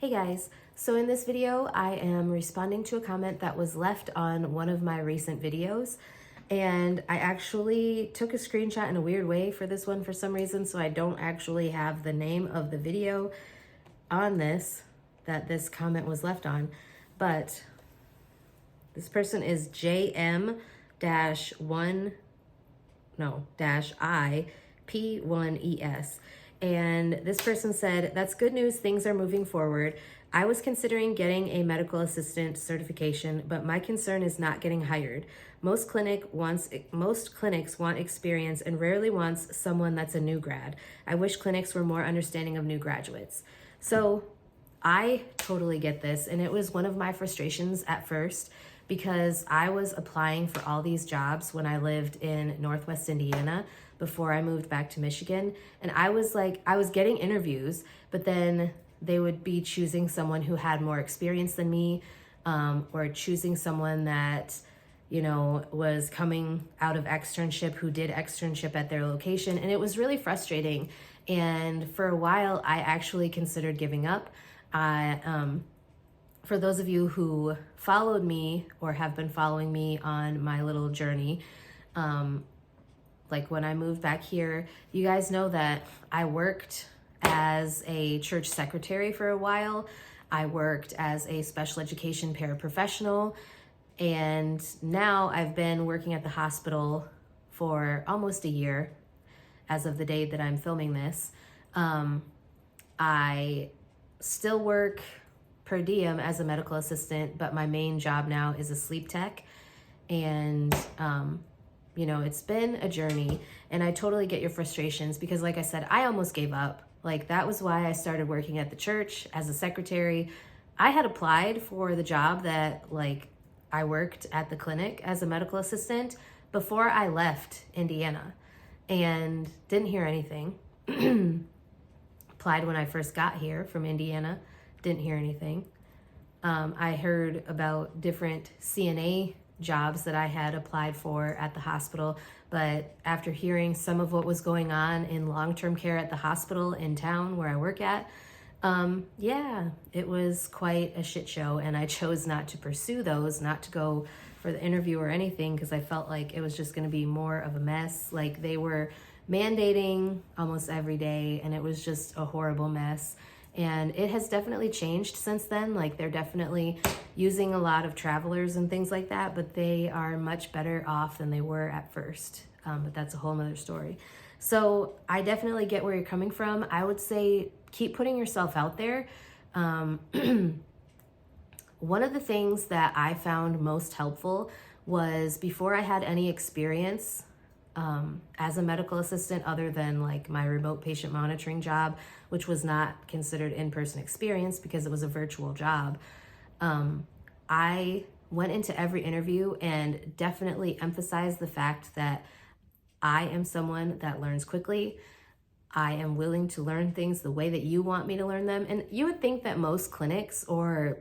Hey guys, so in this video I am responding to a comment that was left on one of my recent videos, and I actually took a screenshot in a weird way for this one for some reason, so I don't actually have the name of the video on this that this comment was left on, but this person is JM-1 I P1ES. And this person said, "That's good news, things are moving forward. I was considering getting a medical assistant certification, but my concern is not getting hired. Most clinics want experience and rarely wants someone that's a new grad. I wish clinics were more understanding of new graduates." So I totally get this, and it was one of my frustrations at first because I was applying for all these jobs when I lived in Northwest Indiana before I moved back to Michigan. And I was getting interviews, but then they would be choosing someone who had more experience than me, or choosing someone that, was coming out of externship, who did externship at their location. And it was really frustrating. And for a while, I actually considered giving up. For those of you who followed me or have been following me on my little journey, like when I moved back here, you guys know that I worked as a church secretary for a while. I worked as a special education paraprofessional, and now I've been working at the hospital for almost a year as of the day that I'm filming this. I still work per diem as a medical assistant, but my main job now is a sleep tech. And, it's been a journey, and I totally get your frustrations because, like I said, I almost gave up. Like, that was why I started working at the church as a secretary. I had applied for the job that, I worked at the clinic as a medical assistant before I left Indiana and didn't hear anything. Applied when I first got here from Indiana, didn't hear anything. I heard about different CNA jobs that I had applied for at the hospital, but after hearing some of what was going on in long-term care at the hospital in town where I work at, it was quite a shit show, and I chose not to pursue those, not to go for the interview or anything, because I felt like it was just going to be more of a mess. Like, they were mandating almost every day, and it was just a horrible mess. And it has definitely changed since then. Like, they're definitely using a lot of travelers and things like that, but they are much better off than they were at first. But that's a whole nother story. So I definitely get where you're coming from. I would say keep putting yourself out there. One of the things that I found most helpful was, before I had any experience as a medical assistant, other than like my remote patient monitoring job, which was not considered in-person experience because it was a virtual job, I went into every interview and definitely emphasized the fact that I am someone that learns quickly. I am willing to learn things the way that you want me to learn them. And you would think that most clinics or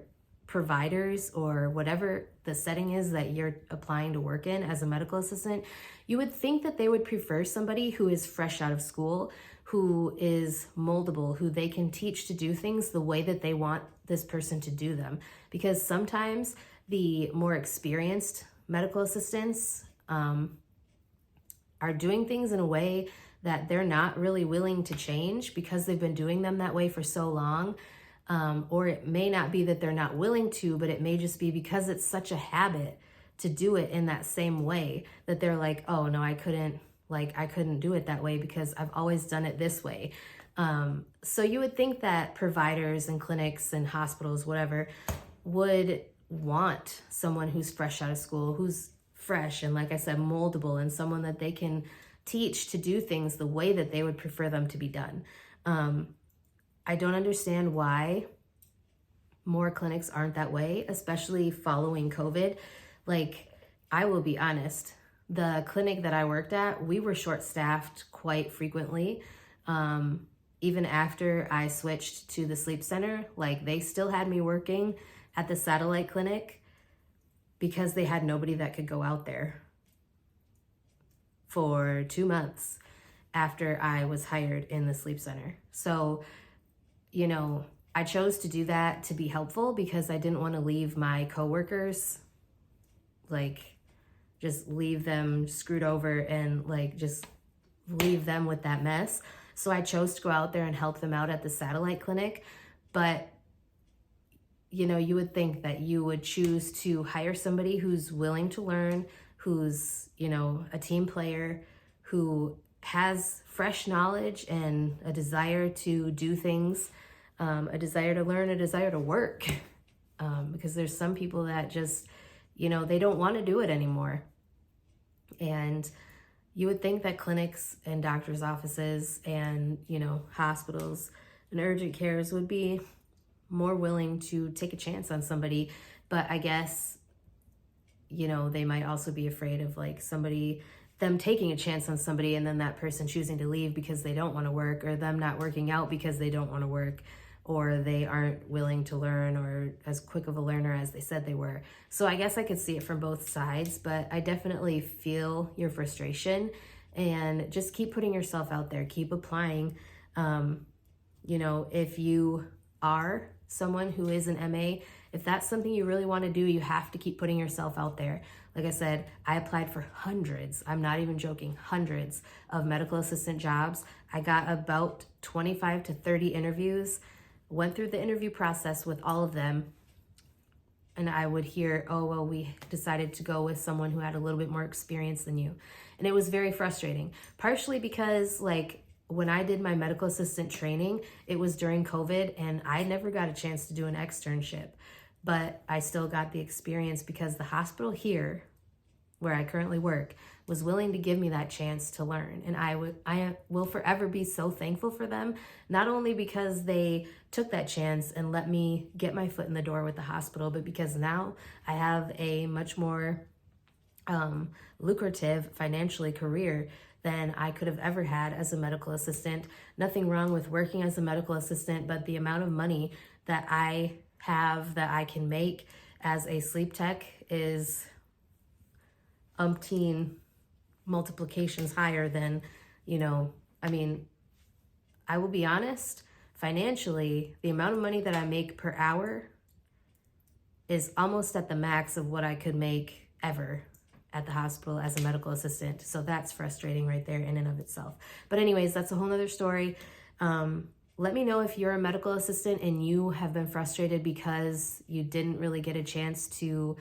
providers, or whatever the setting is that you're applying to work in as a medical assistant, you would think that they would prefer somebody who is fresh out of school, who is moldable, who they can teach to do things the way that they want this person to do them. Because sometimes the more experienced medical assistants are doing things in a way that they're not really willing to change because they've been doing them that way for so long. Or it may not be that they're not willing to, but it may just be because it's such a habit to do it in that same way that they're like, oh no, I couldn't do it that way because I've always done it this way. So you would think that providers and clinics and hospitals, whatever, would want someone who's fresh out of school, who's fresh and, like I said, moldable, and someone that they can teach to do things the way that they would prefer them to be done. I don't understand why more clinics aren't that way, especially following COVID. Like, I will be honest, the clinic that I worked at, we were short-staffed quite frequently. Even after I switched to the sleep center, like, they still had me working at the satellite clinic because they had nobody that could go out there for 2 months after I was hired in the sleep center. So, I chose to do that to be helpful because I didn't want to leave my coworkers, like, just leave them screwed over and like just leave them with that mess. So I chose to go out there and help them out at the satellite clinic. But you know, you would think that you would choose to hire somebody who's willing to learn, who's, you know, a team player, who has fresh knowledge and a desire to do things, a desire to learn, a desire to work. Because there's some people that just, you know, they don't want to do it anymore. And you would think that clinics and doctors' offices and, you know, hospitals and urgent cares would be more willing to take a chance on somebody. But I guess, you know, they might also be afraid of like them taking a chance on somebody and then that person choosing to leave because they don't want to work, or them not working out because they don't want to work, or they aren't willing to learn or as quick of a learner as they said they were. So I guess I could see it from both sides, but I definitely feel your frustration, and just keep putting yourself out there, keep applying. You know, if you are someone who is an MA, if that's something you really want to do, you have to keep putting yourself out there. Like I said, I applied for hundreds, I'm not even joking, hundreds of medical assistant jobs. I got about 25 to 30 interviews, went through the interview process with all of them, and I would hear, oh, well, we decided to go with someone who had a little bit more experience than you. And it was very frustrating, partially because like when I did my medical assistant training, it was during COVID and I never got a chance to do an externship, but I still got the experience because the hospital here where I currently work was willing to give me that chance to learn. And I will forever be so thankful for them, not only because they took that chance and let me get my foot in the door with the hospital, but because now I have a much more lucrative financially career than I could have ever had as a medical assistant. Nothing wrong with working as a medical assistant, but the amount of money that I have that I can make as a sleep tech is umpteen multiplications higher than, you know, I mean, I will be honest, financially, the amount of money that I make per hour is almost at the max of what I could make ever at the hospital as a medical assistant. So that's frustrating right there in and of itself. But anyways, that's a whole nother story. Let me know if you're a medical assistant and you have been frustrated because you didn't really get a chance to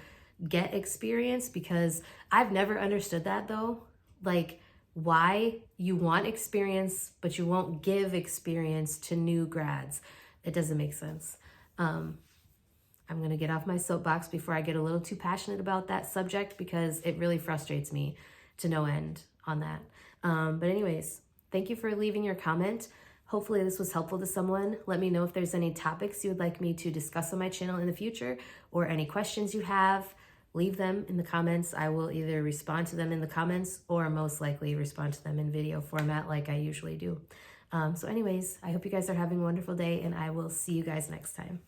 get experience, because I've never understood that though. Like, why you want experience, but you won't give experience to new grads. It doesn't make sense. I'm going to get off my soapbox before I get a little too passionate about that subject, because it really frustrates me to no end on that. But anyways, thank you for leaving your comment. Hopefully this was helpful to someone. Let me know if there's any topics you would like me to discuss on my channel in the future, or any questions you have. Leave them in the comments. I will either respond to them in the comments or most likely respond to them in video format like I usually do. So anyways, I hope you guys are having a wonderful day, and I will see you guys next time.